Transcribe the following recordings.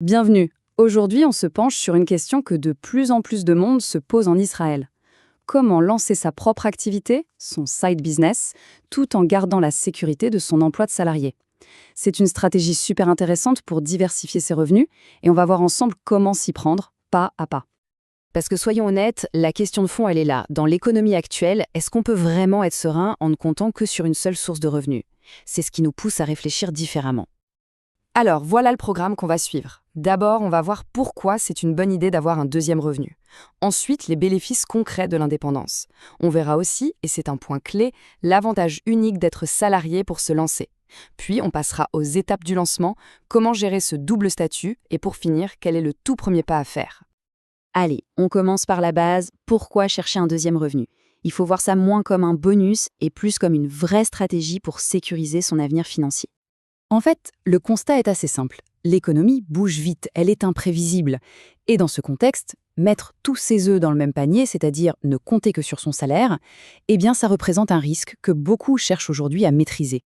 Bienvenue. Aujourd'hui, on se penche sur une question que de plus en plus de monde se pose en Israël. Comment lancer sa propre activité, son side business, tout en gardant la sécurité de son emploi de salarié? C'est une stratégie super intéressante pour diversifier ses revenus et on va voir ensemble comment s'y prendre, pas à pas. Parce que soyons honnêtes, la question de fond, elle est là. Dans l'économie actuelle, est-ce qu'on peut vraiment être serein en ne comptant que sur une seule source de revenus? C'est ce qui nous pousse à réfléchir différemment. Alors, voilà le programme qu'on va suivre. D'abord, on va voir pourquoi c'est une bonne idée d'avoir un deuxième revenu. Ensuite, les bénéfices concrets de l'indépendance. On verra aussi, et c'est un point clé, l'avantage unique d'être salarié pour se lancer. Puis, on passera aux étapes du lancement, comment gérer ce double statut, et pour finir, quel est le tout premier pas à faire. Allez, on commence par la base. Pourquoi chercher un deuxième revenu? Il faut voir ça moins comme un bonus et plus comme une vraie stratégie pour sécuriser son avenir financier. En fait, le constat est assez simple. L'économie bouge vite, elle est imprévisible. Et dans ce contexte, mettre tous ses œufs dans le même panier, c'est-à-dire ne compter que sur son salaire, eh bien ça représente un risque que beaucoup cherchent aujourd'hui à maîtriser.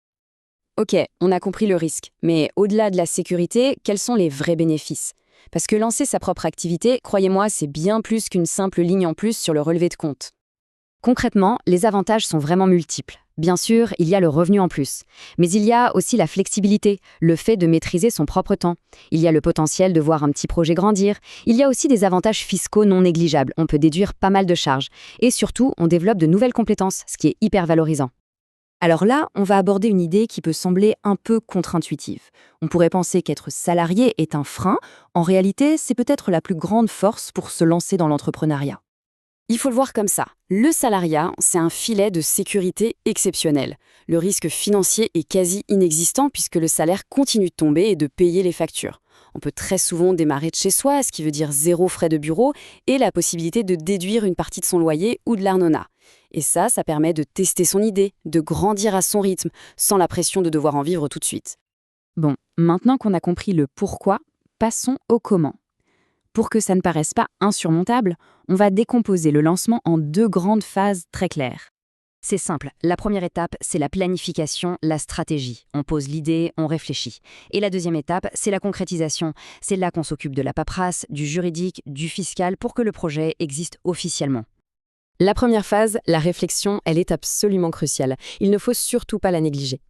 Ok, on a compris le risque, mais au-delà de la sécurité, quels sont les vrais bénéfices? Parce que lancer sa propre activité, croyez-moi, c'est bien plus qu'une simple ligne en plus sur le relevé de compte. Concrètement, les avantages sont vraiment multiples. Bien sûr, il y a le revenu en plus. Mais il y a aussi la flexibilité, le fait de maîtriser son propre temps. Il y a le potentiel de voir un petit projet grandir. Il y a aussi des avantages fiscaux non négligeables. On peut déduire pas mal de charges. Et surtout, on développe de nouvelles compétences, ce qui est hyper valorisant. Alors là, on va aborder une idée qui peut sembler un peu contre-intuitive. On pourrait penser qu'être salarié est un frein. En réalité, c'est peut-être la plus grande force pour se lancer dans l'entrepreneuriat. Il faut le voir comme ça. Le salariat, c'est un filet de sécurité exceptionnel. Le risque financier est quasi inexistant puisque le salaire continue de tomber et de payer les factures. On peut très souvent démarrer de chez soi, ce qui veut dire zéro frais de bureau et la possibilité de déduire une partie de son loyer ou de l'Arnona. Et ça permet de tester son idée, de grandir à son rythme, sans la pression de devoir en vivre tout de suite. Bon, maintenant qu'on a compris le pourquoi, passons au comment. Pour que ça ne paraisse pas insurmontable, on va décomposer le lancement en deux grandes phases très claires. C'est simple, la première étape, c'est la planification, la stratégie. On pose l'idée, on réfléchit. Et la deuxième étape, c'est la concrétisation. C'est là qu'on s'occupe de la paperasse, du juridique, du fiscal pour que le projet existe officiellement. La première phase, la réflexion, elle est absolument cruciale. Il ne faut surtout pas la négliger.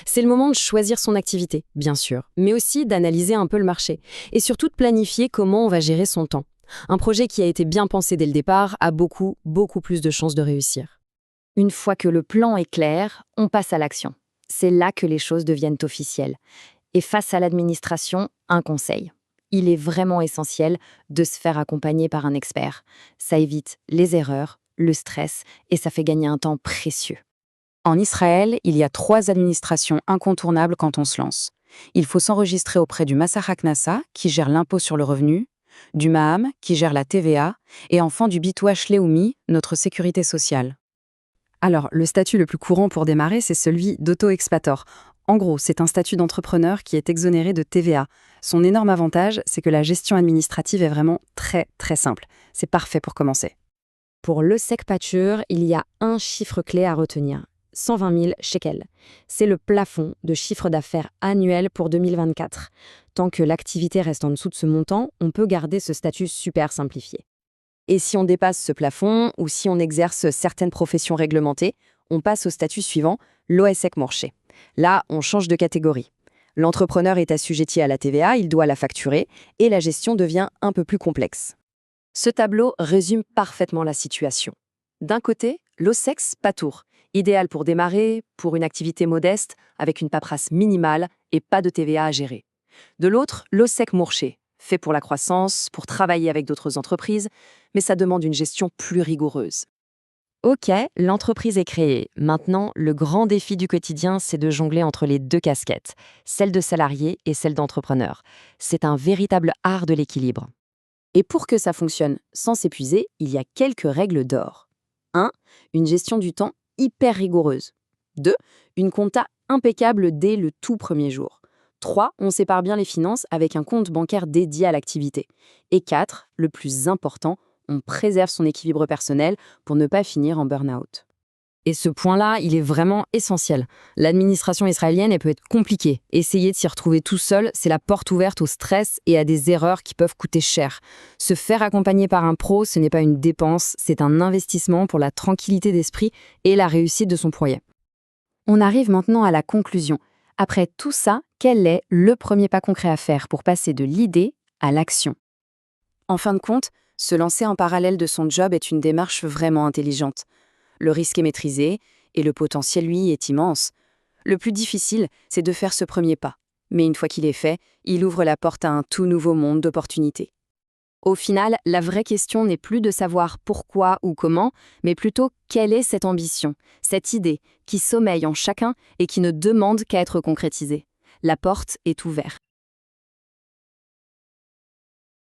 C'est le moment de choisir son activité, bien sûr, mais aussi d'analyser un peu le marché et surtout de planifier comment on va gérer son temps. Un projet qui a été bien pensé dès le départ a beaucoup plus de chances de réussir. Une fois que le plan est clair, on passe à l'action. C'est là que les choses deviennent officielles. Et face à l'administration, un conseil. Il est vraiment essentiel de se faire accompagner par un expert. Ça évite les erreurs, le stress et ça fait gagner un temps précieux. En Israël, il y a 3 administrations incontournables quand on se lance. Il faut s'enregistrer auprès du Massa Haknassa, qui gère l'impôt sur le revenu, du Maham, qui gère la TVA, et enfin du Bitoach Leumi, notre sécurité sociale. Alors, le statut le plus courant pour démarrer, c'est celui d'auto-expator. En gros, c'est un statut d'entrepreneur qui est exonéré de TVA. Son énorme avantage, c'est que la gestion administrative est vraiment très simple. C'est parfait pour commencer. Pour le SECPATUR, il y a un chiffre clé à retenir. 120 000 shekels. C'est le plafond de chiffre d'affaires annuel pour 2024. Tant que l'activité reste en dessous de ce montant, on peut garder ce statut super simplifié. Et si on dépasse ce plafond ou si on exerce certaines professions réglementées, on passe au statut suivant, l'OSEC Morché. Là, on change de catégorie. L'entrepreneur est assujetti à la TVA, il doit la facturer et la gestion devient un peu plus complexe. Ce tableau résume parfaitement la situation. D'un côté, l'OSEC Patour, idéal pour démarrer, pour une activité modeste, avec une paperasse minimale et pas de TVA à gérer. De l'autre, l'OSEC Mourché, fait pour la croissance, pour travailler avec d'autres entreprises, mais ça demande une gestion plus rigoureuse. Ok, l'entreprise est créée. Maintenant, le grand défi du quotidien, c'est de jongler entre les deux casquettes, celle de salarié et celle d'entrepreneur. C'est un véritable art de l'équilibre. Et pour que ça fonctionne sans s'épuiser, il y a quelques règles d'or. 1. Une gestion du temps hyper rigoureuse. 2. Une compta impeccable dès le tout premier jour. 3. On sépare bien les finances avec un compte bancaire dédié à l'activité. Et 4. Le plus important, on préserve son équilibre personnel pour ne pas finir en burn-out. Et ce point-là, il est vraiment essentiel. L'administration israélienne, elle peut être compliquée. Essayer de s'y retrouver tout seul, c'est la porte ouverte au stress et à des erreurs qui peuvent coûter cher. Se faire accompagner par un pro, ce n'est pas une dépense, c'est un investissement pour la tranquillité d'esprit et la réussite de son projet. On arrive maintenant à la conclusion. Après tout ça, quel est le premier pas concret à faire pour passer de l'idée à l'action? En fin de compte, se lancer en parallèle de son job est une démarche vraiment intelligente. Le risque est maîtrisé et le potentiel, lui, est immense. Le plus difficile, c'est de faire ce premier pas. Mais une fois qu'il est fait, il ouvre la porte à un tout nouveau monde d'opportunités. Au final, la vraie question n'est plus de savoir pourquoi ou comment, mais plutôt quelle est cette ambition, cette idée qui sommeille en chacun et qui ne demande qu'à être concrétisée. La porte est ouverte.